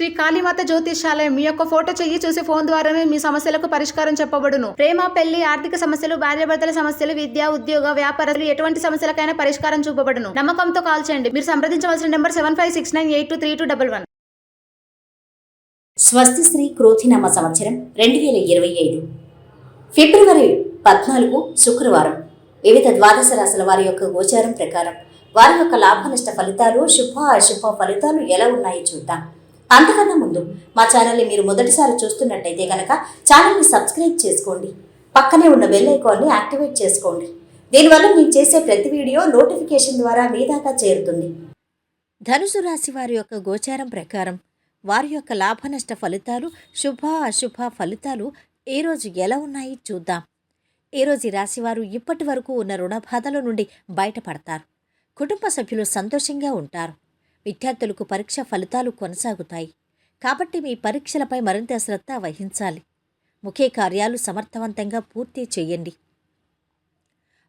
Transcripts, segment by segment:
శ్రీ కాళీమాత జ్యోతిష్యాలయం. మీ యొక్క ఫోటో చెయ్యి చూసి ఫోన్ ద్వారానే మీ సమస్యలకు పరిష్కారం చెప్పబడును. ప్రేమ, పెళ్లి, ఆర్థిక సమస్యలు, భార్యాభర్తల సమస్యలు, విద్య, ఉద్యోగ, వ్యాపారాలు, ఎటువంటి సమస్యలకైనా పరిష్కారం చూపబడును. నమ్మకంతో కాల్ చేయండి. మీరు సంప్రదించవలసిన నెంబర్ 7569823211. స్వస్తి శ్రీ క్రోధినామ సంవత్సరం 2025 ఫిబ్రవరి 14 శుక్రవారం. వివిధ ద్వాదశ రాశుల వారి యొక్క గోచారం ప్రకారం వారి యొక్క లాభనష్ట ఫలితాలు, శుభ అశుభ ఫలితాలు ఎలా ఉన్నాయో చూద్దాం. అంతకన్నా ముందు మా ఛానల్ని మీరు మొదటిసారి చూస్తున్నట్టయితే కనుక ఛానల్ని సబ్స్క్రైబ్ చేసుకోండి. పక్కనే ఉన్న బెల్ ఐకాన్ని యాక్టివేట్ చేసుకోండి. దీనివల్ల మేము చేసే ప్రతి వీడియో నోటిఫికేషన్ ద్వారా మీ దాకా చేరుతుంది. ధనుసు రాశి వారి యొక్క గోచారం ప్రకారం వారి యొక్క లాభనష్ట ఫలితాలు, శుభ అశుభ ఫలితాలు ఏ రోజు ఎలా ఉన్నాయి చూద్దాం. ఈరోజు ఈ రాశివారు ఇప్పటి వరకు ఉన్న రుణ బాధల నుండి బయటపడతారు. కుటుంబ సభ్యులు సంతోషంగా ఉంటారు. విద్యార్థులకు పరీక్ష ఫలితాలు కొనసాగుతాయి. కాబట్టి మీ పరీక్షలపై మరింత శ్రద్ధ వహించాలి. ముఖ్య కార్యాలు సమర్థవంతంగా పూర్తి చేయండి.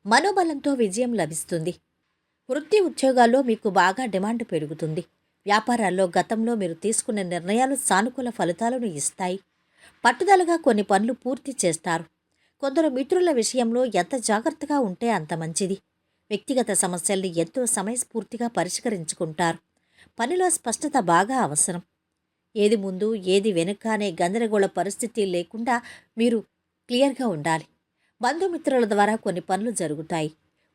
మనోబలంతో విజయం లభిస్తుంది. వృత్తి ఉద్యోగాల్లో మీకు బాగా డిమాండ్ పెరుగుతుంది. వ్యాపారాల్లో గతంలో మీరు తీసుకున్న నిర్ణయాలు సానుకూల ఫలితాలను ఇస్తాయి. పట్టుదలగా కొన్ని పనులు పూర్తి చేస్తారు. కొందరు మిత్రుల విషయంలో ఎంత జాగ్రత్తగా ఉంటే అంత మంచిది. వ్యక్తిగత సమస్యల్ని ఎంతో సమయస్ఫూర్తిగా పరిష్కరించుకుంటారు. పనిలో స్పష్టత బాగా అవసరం. ఏది ముందు ఏది వెనుక అనే గందరగోళ పరిస్థితి లేకుండా మీరు క్లియర్గా ఉండాలి. బంధుమిత్రుల ద్వారా కొన్ని పనులు జరుగుతాయి.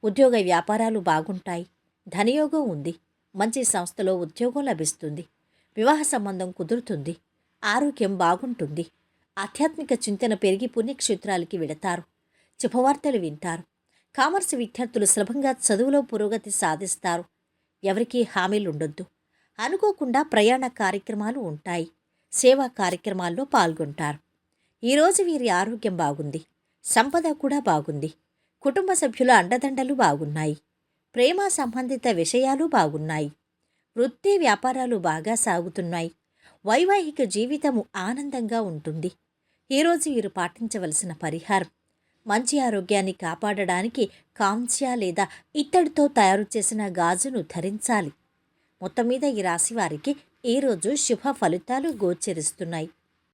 ఉద్యోగ వ్యాపారాలు బాగుంటాయి. ధనయోగం ఉంది. మంచి సంస్థలో ఉద్యోగం లభిస్తుంది. వివాహ సంబంధం కుదురుతుంది. ఆరోగ్యం బాగుంటుంది. ఆధ్యాత్మిక చింతన పెరిగి పుణ్యక్షేత్రాలకి వెళతారు. శుభవార్తలు వింటారు. కామర్స్ విద్యార్థులు సులభంగా చదువులో పురోగతి సాధిస్తారు. ఎవరికీ హామీలుండొద్దు. అనుకోకుండా ప్రయాణ కార్యక్రమాలు ఉంటాయి. సేవా కార్యక్రమాల్లో పాల్గొంటారు. ఈరోజు వీరి ఆరోగ్యం బాగుంది. సంపద కూడా బాగుంది. కుటుంబ సభ్యుల అండదండలు బాగున్నాయి. ప్రేమ సంబంధిత విషయాలు బాగున్నాయి. వృత్తి వ్యాపారాలు బాగా సాగుతున్నాయి. వైవాహిక జీవితము ఆనందంగా ఉంటుంది. ఈరోజు వీరు పాటించవలసిన పరిహారం, మంచి ఆరోగ్యాన్ని కాపాడడానికి కాంస్య లేదా ఇత్తడితో తయారు చేసిన గాజును ధరించాలి. మొత్తం మీద ఈ రాశి వారికి ఈరోజు శుభ ఫలితాలు గోచరిస్తున్నాయి.